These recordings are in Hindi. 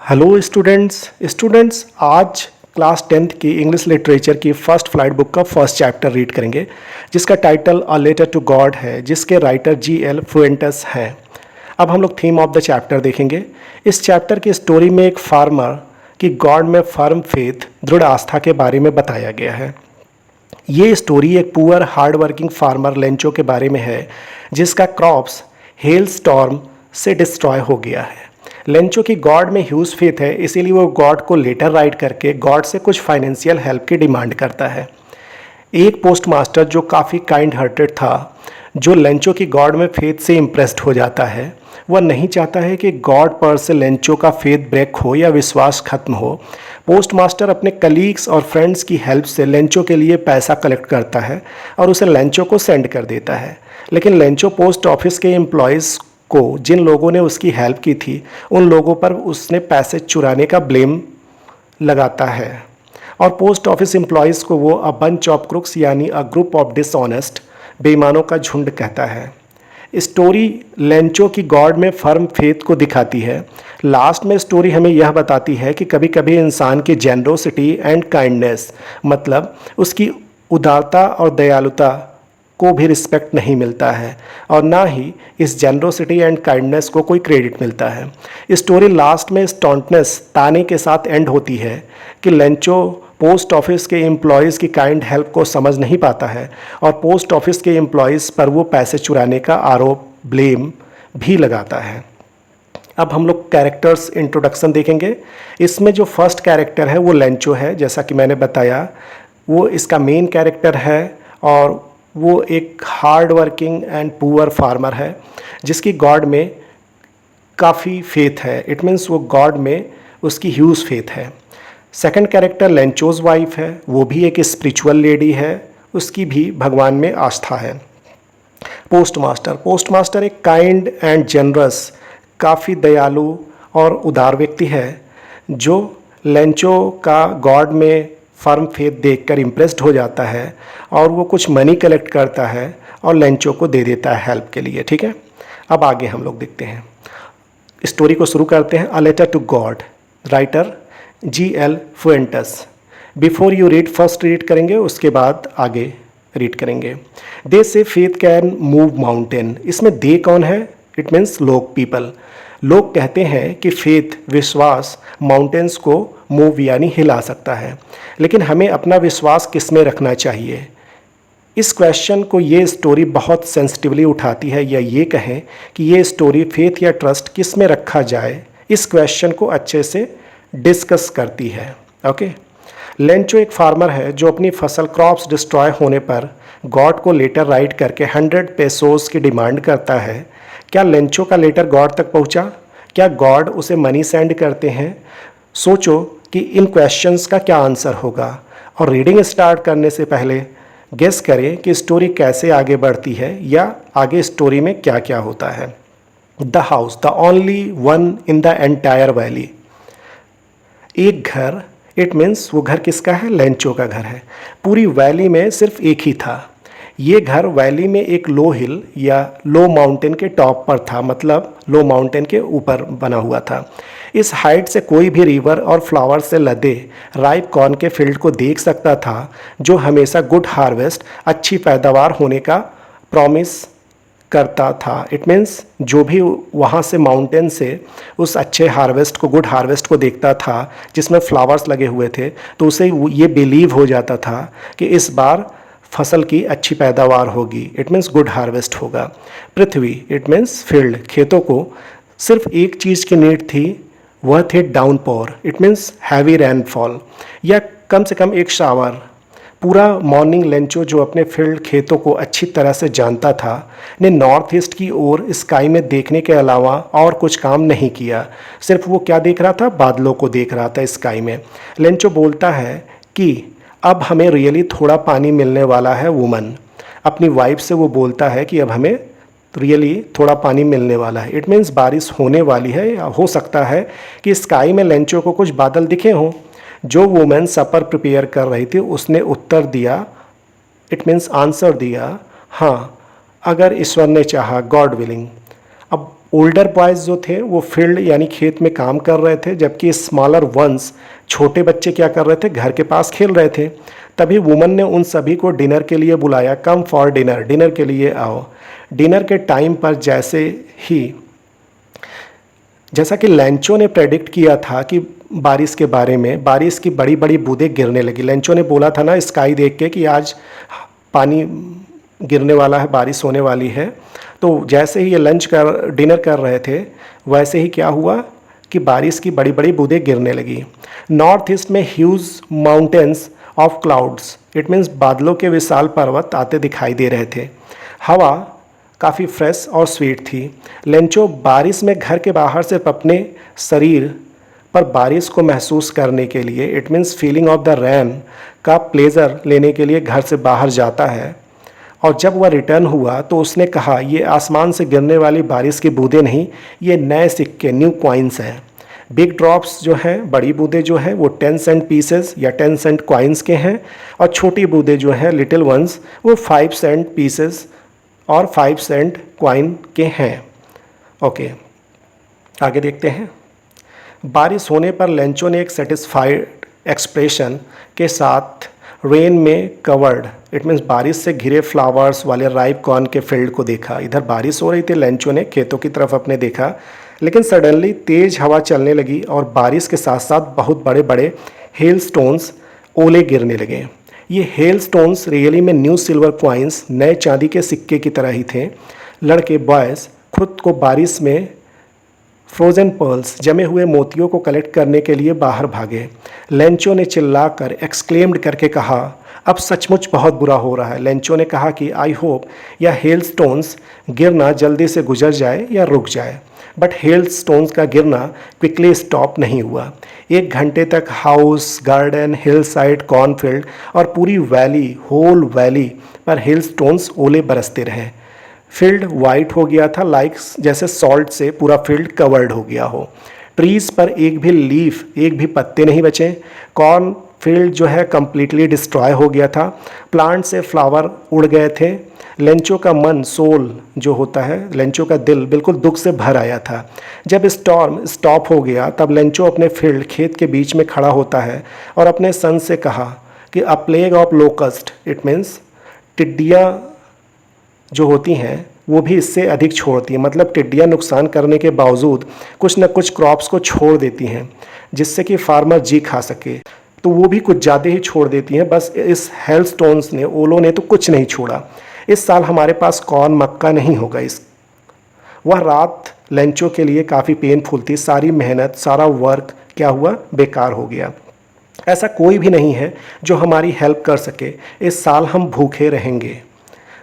हेलो स्टूडेंट्स आज क्लास 10th की इंग्लिश लिटरेचर की फर्स्ट फ्लाइट बुक का फर्स्ट चैप्टर रीड करेंगे जिसका title a letter to God है, जिसके राइटर जी.एल. फुएंटेस हैं। अब हम लोग थीम ऑफ द चैप्टर देखेंगे। इस चैप्टर की स्टोरी में एक फार्मर की गॉड में फर्म फेथ, दृढ़ आस्था के बारे में बताया गया है। ये स्टोरी एक poor hard working farmer Lencho के बारे में है जिसका क्रॉप्स हेल स्टॉर्म से डिस्ट्रॉय हो गया है। लेंचो की गॉड में ह्यूज फेथ है, इसीलिए वो गॉड को लेटर राइट करके गॉड से कुछ फाइनेंशियल हेल्प की डिमांड करता है। एक पोस्ट मास्टर जो काफ़ी काइंड हार्टेड था, जो लेंचो की गॉड में फेथ से इम्प्रेस्ड हो जाता है, वह नहीं चाहता है कि गॉड पर से लेंचो का फेथ ब्रेक हो या विश्वास खत्म हो। पोस्ट मास्टर अपने कलीग्स और फ्रेंड्स की हेल्प से लेंचो के लिए पैसा कलेक्ट करता है और उसे लेंचो को सेंड कर देता है। लेकिन लेंचो पोस्ट ऑफिस के एम्प्लॉयज़ को, जिन लोगों ने उसकी हेल्प की थी, उन लोगों पर उसने पैसे चुराने का ब्लेम लगाता है और पोस्ट ऑफिस एम्प्लॉयज़ को वो अ बंच ऑफ क्रुक्स यानी अ ग्रुप ऑफ डिसऑनेस्ट बेईमानों का झुंड कहता है। स्टोरी लेंचो की गॉड में फर्म फेथ को दिखाती है। लास्ट में स्टोरी हमें यह बताती है कि कभी कभी इंसान की जेनरोसिटी एंड काइंडनेस, मतलब उसकी उदारता और दयालुता को भी रिस्पेक्ट नहीं मिलता है और ना ही इस जेनरोसिटी एंड काइंडनेस को कोई क्रेडिट मिलता है। स्टोरी लास्ट में स्टॉन्टनेस ताने के साथ एंड होती है कि लेंचो पोस्ट ऑफिस के एम्प्लॉयज़ की काइंड हेल्प को समझ नहीं पाता है और पोस्ट ऑफिस के एम्प्लॉयज़ पर वो पैसे चुराने का आरोप, ब्लेम भी लगाता है। अब हम लोग कैरेक्टर्स इंट्रोडक्शन देखेंगे। इसमें जो फर्स्ट कैरेक्टर है वो लेंचो है, जैसा कि मैंने बताया। वो इसका मेन कैरेक्टर है और वो एक hard working and poor farmer है जिसकी गॉड में काफ़ी फेथ है। इट मीन्स वो गॉड में उसकी ह्यूज फेथ है। सेकंड कैरेक्टर लेंचोज वाइफ है, वो भी एक स्पिरिचुअल लेडी है, उसकी भी भगवान में आस्था है। पोस्टमास्टर एक काइंड एंड जनरस, काफ़ी दयालु और उदार व्यक्ति है जो लेंचो का गॉड में फर्म फेथ देखकर इम्प्रेस्ड हो जाता है और वो कुछ मनी कलेक्ट करता है और लेंचो को दे देता है हेल्प के लिए। ठीक है, अब आगे हम लोग देखते हैं, स्टोरी को शुरू करते हैं। A letter to God, writer G L. Fuentes. Before you read, first read करेंगे, उसके बाद आगे रीड करेंगे। दे से फेथ कैन मूव माउंटेन। इसमें दे कौन है? इट मीन्स लोग, पीपल। लोग कहते हैं कि फेथ, विश्वास, माउंटेन्स को मूव यानी हिला सकता है, लेकिन हमें अपना विश्वास किस में रखना चाहिए? इस क्वेश्चन को ये स्टोरी बहुत सेंसिटिवली उठाती है, या ये कहें कि ये स्टोरी फेथ या ट्रस्ट किस में रखा जाए, इस क्वेश्चन को अच्छे से डिस्कस करती है। ओके, लेंचो एक फार्मर है जो अपनी फसल क्रॉप्स डिस्ट्रॉय होने पर गॉड को लेटर राइट करके 100 पेसोस की डिमांड करता है। क्या लेंचो का लेटर गॉड तक पहुंचा? क्या गॉड उसे मनी सेंड करते हैं? सोचो कि इन क्वेश्चंस का क्या आंसर होगा, और रीडिंग स्टार्ट करने से पहले गेस करें कि स्टोरी कैसे आगे बढ़ती है या आगे स्टोरी में क्या क्या होता है। The house, the only one in the entire valley. एक घर, इट मीन्स वो घर किसका है? लेंचो का घर है। पूरी वैली में सिर्फ एक ही था। ये घर वैली में एक लो हिल या लो माउंटेन के टॉप पर था, मतलब लो माउंटेन के ऊपर बना हुआ था। इस हाइट से कोई भी रिवर और फ्लावर से लदे राइप कॉर्न के फील्ड को देख सकता था, जो हमेशा गुड हार्वेस्ट, अच्छी पैदावार होने का प्रॉमिस करता था। इट मीन्स जो भी वहाँ से माउंटेन से उस अच्छे हार्वेस्ट को, गुड हार्वेस्ट को देखता था जिसमें फ्लावर्स लगे हुए थे, तो उसे ये बिलीव हो जाता था कि इस बार फसल की अच्छी पैदावार होगी। इट मीन्स गुड हार्वेस्ट होगा। पृथ्वी, इट मीन्स फील्ड, खेतों को सिर्फ एक चीज़ की नीड थी, वह थे downpour, it means heavy rainfall, या कम से कम एक शावर। पूरा मॉर्निंग लेंचो, जो अपने फील्ड खेतों को अच्छी तरह से जानता था, ने नॉर्थ ईस्ट की ओर स्काई में देखने के अलावा और कुछ काम नहीं किया। सिर्फ वो क्या देख रहा था? बादलों को देख रहा था स्काई में। लेंचो बोलता है कि अब हमें रियली थोड़ा पानी मिलने वाला है। वुमन अपनी वाइफ से वो बोलता है कि अब हमें रियली थोड़ा पानी मिलने वाला है। इट मीन्स बारिश होने वाली है, या हो सकता है कि स्काई में लेंचो को कुछ बादल दिखे हों। जो वुमेन सपर प्रिपेयर कर रही थी उसने उत्तर दिया, इट मीन्स आंसर दिया, हाँ, अगर ईश्वर ने चाहा, गॉड विलिंग। अब ओल्डर बॉयज़ जो थे वो फील्ड यानी खेत में काम कर रहे थे, जबकि स्मॉलर वंस छोटे बच्चे क्या कर रहे थे, घर के पास खेल रहे थे। तभी वुमन ने उन सभी को डिनर के लिए बुलाया। कम फॉर डिनर, डिनर के लिए आओ। डिनर के टाइम पर जैसा कि लेंचो ने प्रेडिक्ट किया था कि बारिश के बारे में, बारिश की बड़ी बड़ी बूंदें गिरने लगी। लेंचो ने बोला था ना स्काई देख के कि आज पानी गिरने वाला है, बारिश होने वाली है। तो जैसे ही ये डिनर कर रहे थे, वैसे ही क्या हुआ कि बारिश की बड़ी बड़ी बूंदें गिरने लगी। नॉर्थ ईस्ट में huge mountains of clouds, it means बादलों के विशाल पर्वत आते दिखाई दे रहे थे। हवा काफ़ी फ्रेश और स्वीट थी। लेंचो बारिश में घर के बाहर सिर्फ अपने शरीर पर बारिश को महसूस करने के लिए, it means feeling of the rain का प्लेजर लेने के लिए घर से बाहर जाता है। और जब वह रिटर्न हुआ तो उसने कहा, ये आसमान से गिरने वाली बारिश की बूंदें नहीं, ये नए सिक्के, न्यू कॉइन्स हैं। बिग ड्रॉप्स जो हैं, बड़ी बूंदें जो हैं, वो 10 सेंट पीसेस या 10 सेंट कॉइन्स के हैं, और छोटी बूंदें जो हैं, लिटिल वंस, वो 5 सेंट पीसेस और 5 सेंट कॉइन के हैं। ओके, आगे देखते हैं। बारिश होने पर लेंचो ने एक सेटिस्फाइड एक्सप्रेशन के साथ रेन में कवर्ड, इट मीन्स बारिश से घिरे फ्लावर्स वाले राइप कॉर्न के फील्ड को देखा। इधर बारिश हो रही थी, लेंचो ने खेतों की तरफ अपने देखा, लेकिन सडनली तेज़ हवा चलने लगी और बारिश के साथ साथ बहुत बड़े बड़े हेल स्टोन्स, ओले गिरने लगे। ये हेल स्टोन्स रियली में न्यू सिल्वर कॉइन्स, नए चांदी के सिक्के की तरह ही थे। लड़के बॉयज़ खुद को बारिश में फ्रोज़न पर्ल्स, जमे हुए मोतियों को कलेक्ट करने के लिए बाहर भागे। लेंचो ने चिल्लाकर एक्सक्लेम्ड करके कहा, अब सचमुच बहुत बुरा हो रहा है। लेंचो ने कहा कि आई होप यह हेल स्टोन्स गिरना जल्दी से गुजर जाए या रुक जाए। बट हेल स्टोन्स का गिरना क्विकली स्टॉप नहीं हुआ। 1 घंटे तक house, garden, hill side, cornfield और पूरी वैली, होल वैली पर हेल स्टोन्स ओले बरसते रहे। फील्ड वाइट हो गया था, लाइक जैसे सॉल्ट से पूरा फील्ड कवर्ड हो गया हो। ट्रीज़ पर एक भी लीफ, एक भी पत्ते नहीं बचे। कॉर्न फील्ड जो है कम्प्लीटली डिस्ट्रॉय हो गया था। प्लांट से फ्लावर उड़ गए थे। लेंचो का मन, सोल जो होता है, लेंचो का दिल बिल्कुल दुख से भर आया था। जब स्टॉर्म स्टॉप हो गया तब लेंचो अपने फील्ड, खेत के बीच में खड़ा होता है और अपने सन से कहा कि a plague of locust, it means टिड्डियाँ जो होती हैं वो भी इससे अधिक छोड़ती हैं। मतलब टिड्डियाँ नुकसान करने के बावजूद कुछ न कुछ क्रॉप्स को छोड़ देती हैं जिससे कि फार्मर जी खा सके, तो वो भी कुछ ज़्यादा ही छोड़ देती हैं। बस इस हेल स्टोन्स ने, ओलों ने तो कुछ नहीं छोड़ा। इस साल हमारे पास कॉर्न, मक्का नहीं होगा। वह रात लेंचो के लिए काफ़ी पेनफुल थी। सारी मेहनत, सारा वर्क क्या हुआ, बेकार हो गया। ऐसा कोई भी नहीं है जो हमारी हेल्प कर सके। इस साल हम भूखे रहेंगे।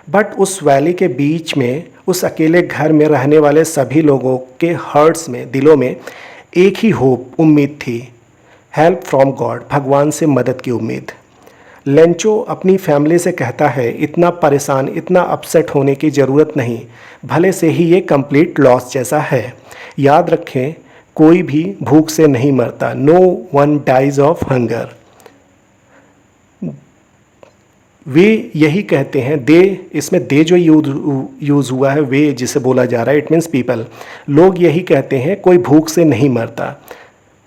बट उस वैली के बीच में, उस अकेले घर में रहने वाले सभी लोगों के हार्ट्स में, दिलों में एक ही होप, उम्मीद थी, हेल्प फ्रॉम गॉड, भगवान से मदद की उम्मीद। लेंचो अपनी फैमिली से कहता है, इतना परेशान, इतना अपसेट होने की ज़रूरत नहीं, भले से ही ये कंप्लीट लॉस जैसा है। याद रखें, कोई भी भूख से नहीं मरता। No one dies of hunger. वे यही कहते हैं, दे, इसमें दे जो यूज़ हुआ है, वे जिसे बोला जा रहा है, इट मीन्स पीपल, लोग यही कहते हैं कोई भूख से नहीं मरता।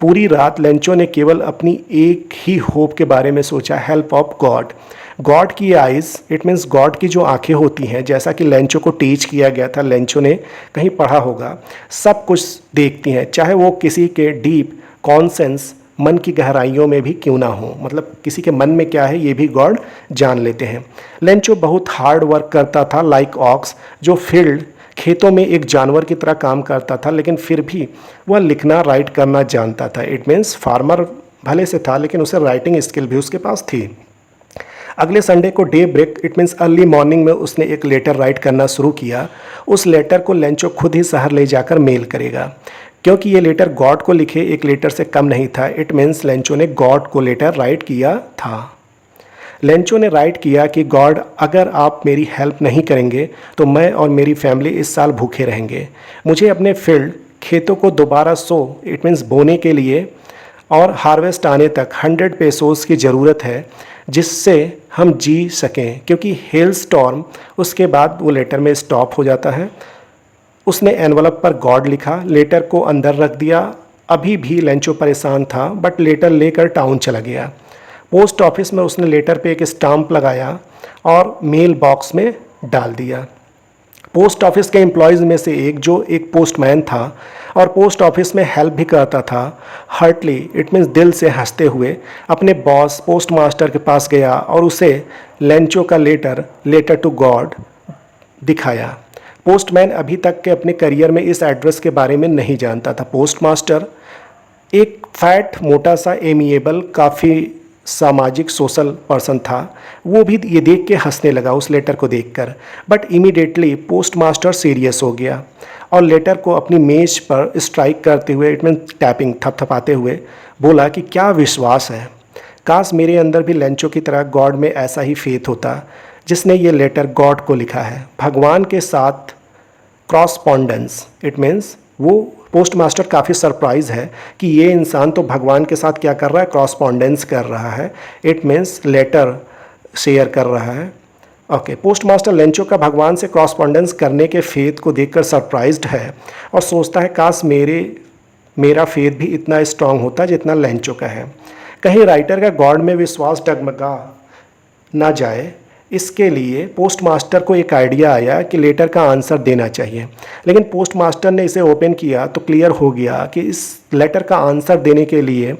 पूरी रात लेंचो ने केवल अपनी एक ही होप के बारे में सोचा, हेल्प ऑफ गॉड। गॉड की आइज़, इट मीन्स गॉड की जो आंखें होती हैं, जैसा कि लेंचो को टीच किया गया था, लेंचो ने कहीं पढ़ा होगा, सब कुछ देखती हैं, चाहे वो किसी के डीप कॉन्सेंस, मन की गहराइयों में भी क्यों ना हो। मतलब किसी के मन में क्या है ये भी गॉड जान लेते हैं। लेंचो बहुत हार्ड वर्क करता था, लाइक ऑक्स, जो फील्ड, खेतों में एक जानवर की तरह काम करता था, लेकिन फिर भी वह लिखना, राइट करना जानता था। इट मीन्स फार्मर भले से था, लेकिन उसे राइटिंग स्किल भी उसके पास थी। अगले संडे को daybreak, it means early morning में उसने एक लेटर राइट करना शुरू किया। उस लेटर को लेंचो खुद ही शहर ले जाकर मेल करेगा, क्योंकि ये लेटर गॉड को लिखे एक लेटर से कम नहीं था। इट मीन्स लेंचो ने गॉड को लेटर राइट किया था। लेंचो ने राइट किया कि गॉड, अगर आप मेरी हेल्प नहीं करेंगे तो मैं और मेरी फैमिली इस साल भूखे रहेंगे। मुझे अपने फील्ड, खेतों को दोबारा इट मीन्स बोने के लिए और हार्वेस्ट आने तक 100 पेसोस की ज़रूरत है, जिससे हम जी सकें, क्योंकि हेल स्टॉर्म, उसके बाद वो लेटर में स्टॉप हो जाता है। उसने एनवलप पर गॉड लिखा, लेटर को अंदर रख दिया। अभी भी लेंचो परेशान था, बट लेटर लेकर टाउन चला गया। पोस्ट ऑफिस में उसने लेटर पे एक स्टाम्प लगाया और मेल बॉक्स में डाल दिया। पोस्ट ऑफिस के एम्प्लॉयज़ में से एक, जो एक पोस्टमैन था और पोस्ट ऑफिस में हेल्प भी करता था, हार्टली इट मीन्स दिल से हंसते हुए अपने बॉस पोस्ट मास्टर के पास गया और उसे लेंचो का लेटर टू गॉड दिखाया। पोस्टमैन अभी तक के अपने करियर में इस एड्रेस के बारे में नहीं जानता था। पोस्ट मास्टर एक फैट, मोटा सा, एमिएबल, काफ़ी सामाजिक सोशल पर्सन था। वो भी ये देख के हंसने लगा उस लेटर को देखकर। But immediately post master serious हो गया और लेटर को अपनी मेज पर स्ट्राइक करते हुए, इट मीन टैपिंग, थपथपाते हुए बोला कि क्या विश्वास है, काश मेरे अंदर भी लेंचो की तरह गॉड में ऐसा ही फेथ होता जिसने ये लेटर गॉड को लिखा है। भगवान के साथ क्रॉसपॉन्डेंस, इट मीन्स वो पोस्ट मास्टर काफ़ी सरप्राइज है कि ये इंसान तो भगवान के साथ क्या कर रहा है, क्रॉसपॉन्डेंस कर रहा है। इट मीन्स लेटर शेयर कर रहा है। ओके, पोस्ट मास्टर लेंचो का भगवान से क्रॉसपॉन्डेंस करने के फेथ को देखकर सरप्राइज्ड है और सोचता है काश मेरा फेथ भी इतना स्ट्रांग होता जितना लेंचो का है। कहीं राइटर का गॉड में विश्वास डगमगा ना जाए, इसके लिए पोस्ट मास्टर को एक आइडिया आया कि लेटर का आंसर देना चाहिए। लेकिन पोस्ट मास्टर ने इसे ओपन किया तो क्लियर हो गया कि इस लेटर का आंसर देने के लिए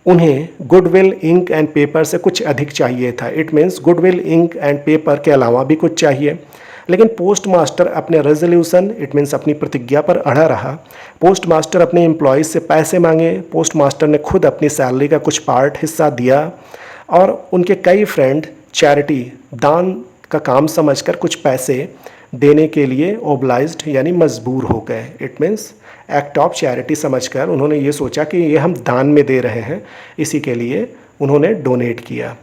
उन्हें गुडविल इंक एंड पेपर से कुछ अधिक चाहिए था। It means goodwill ink and paper के अलावा भी कुछ चाहिए। लेकिन पोस्ट मास्टर अपने रेजोल्यूशन, इट मीन्स अपनी प्रतिज्ञा पर अड़ा रहा। पोस्ट मास्टर अपने एम्प्लॉयज़ से पैसे मांगे। पोस्ट मास्टर ने खुद अपनी सैलरी का कुछ पार्ट हिस्सा दिया और उनके कई फ्रेंड चैरिटी, दान का काम समझकर कुछ पैसे देने के लिए ओब्लाइज्ड यानी मजबूर हो गए। It means act of charity समझकर उन्होंने ये सोचा कि ये हम दान में दे रहे हैं, इसी के लिए उन्होंने डोनेट किया।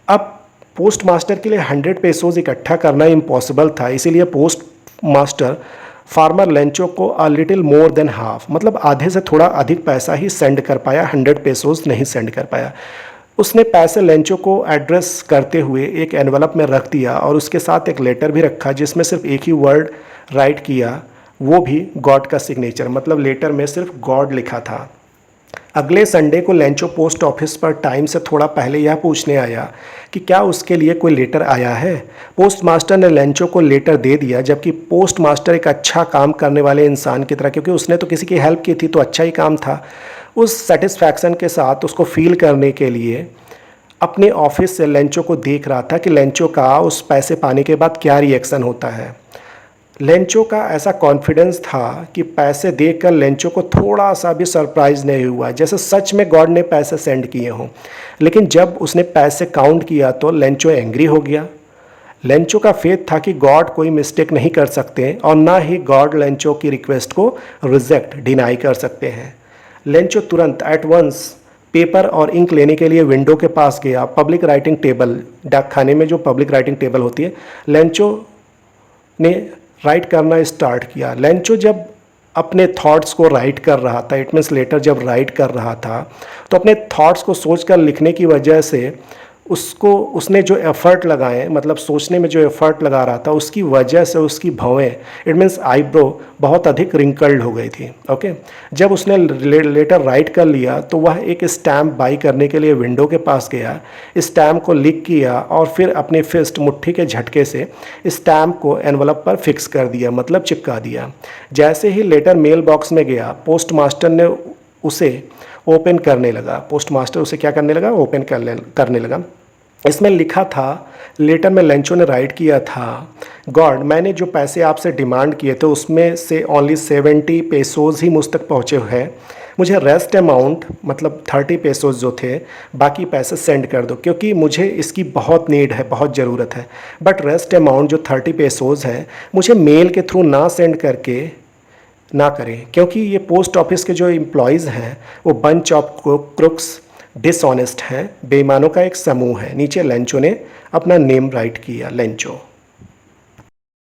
अब पोस्ट मास्टर के लिए 100 पेसोज इकट्ठा करना इम्पॉसिबल था, इसीलिए पोस्ट मास्टर फार्मर लेंचो को a little more than half, मतलब आधे से थोड़ा अधिक पैसा ही सेंड कर पाया, 100 पेसोज नहीं सेंड कर पाया। उसने पैसे लेंचो को एड्रेस करते हुए एक एनवलप में रख दिया और उसके साथ एक लेटर भी रखा जिसमें सिर्फ एक ही वर्ड राइट किया, वो भी गॉड का सिग्नेचर, मतलब लेटर में सिर्फ गॉड लिखा था। अगले संडे को लेंचो पोस्ट ऑफिस पर टाइम से थोड़ा पहले यह पूछने आया कि क्या उसके लिए कोई लेटर आया है। पोस्ट मास्टर ने लेंचो को लेटर दे दिया, जबकि पोस्ट मास्टर एक अच्छा काम करने वाले इंसान की तरह, क्योंकि उसने तो किसी की हेल्प की थी तो अच्छा ही काम था, उस सेटिस्फैक्शन के साथ उसको फील करने के लिए अपने ऑफिस से लेंचो को देख रहा था कि लेंचो का उस पैसे पाने के बाद क्या रिएक्शन होता है। लेंचो का ऐसा कॉन्फिडेंस था कि पैसे देखकर लेंचो को थोड़ा सा भी सरप्राइज नहीं हुआ, जैसे सच में गॉड ने पैसे सेंड किए हों। लेकिन जब उसने पैसे काउंट किया तो लेंचो एंग्री हो गया। लेंचो का फेथ था कि गॉड कोई मिस्टेक नहीं कर सकते और ना ही गॉड लेंचो की रिक्वेस्ट को रिजेक्ट, डिनाई कर सकते हैं। लेंचो तुरंत एट वंस पेपर और इंक लेने के लिए विंडो के पास गया। पब्लिक राइटिंग टेबल, डाक खाने में जो पब्लिक राइटिंग टेबल होती है, लेंचो ने राइट करना स्टार्ट किया। लेंचो जब अपने थॉट्स को राइट कर रहा था, इट मीन्स लेटर जब राइट कर रहा था, तो अपने थॉट्स को सोचकर लिखने की वजह से उसने जो एफ़र्ट लगाए, मतलब सोचने में जो एफ़र्ट लगा रहा था, उसकी वजह से उसकी भवें, इट मीन्स आईब्रो, बहुत अधिक रिंकल्ड हो गई थी। ओके, जब उसने लेटर राइट कर लिया तो वह एक स्टैम्प बाई करने के लिए विंडो के पास गया, स्टैम्प को लिख किया और फिर अपने फिस्ट, मुट्ठी के झटके से स्टैम्प को एनवलप पर फिक्स कर दिया, मतलब चिपका दिया। जैसे ही लेटर मेल बॉक्स में गया, पोस्ट मास्टर ने उसे ओपन करने लगा। पोस्ट मास्टर उसे क्या करने लगा, ओपन करने लगा। इसमें लिखा था, लेटर में लेंचो ने राइट किया था, गॉड, मैंने जो पैसे आपसे डिमांड किए थे उसमें से ओनली 70 पेसोज ही मुझ तक पहुँचे हैं। मुझे रेस्ट अमाउंट, मतलब 30 पेसोज जो थे, बाकी पैसे सेंड कर दो, क्योंकि मुझे इसकी बहुत नीड है, बहुत ज़रूरत है। बट रेस्ट अमाउंट जो 30 पेसोज है, मुझे मेल के थ्रू ना सेंड करके ना करें, क्योंकि ये पोस्ट ऑफिस के जो एम्प्लॉयज़ हैं वो बंच ऑफ क्रुक्स, डिसऑनेस्ट हैं, बेईमानों का एक समूह है। नीचे लेंचो ने अपना नेम राइट किया, लेंचो।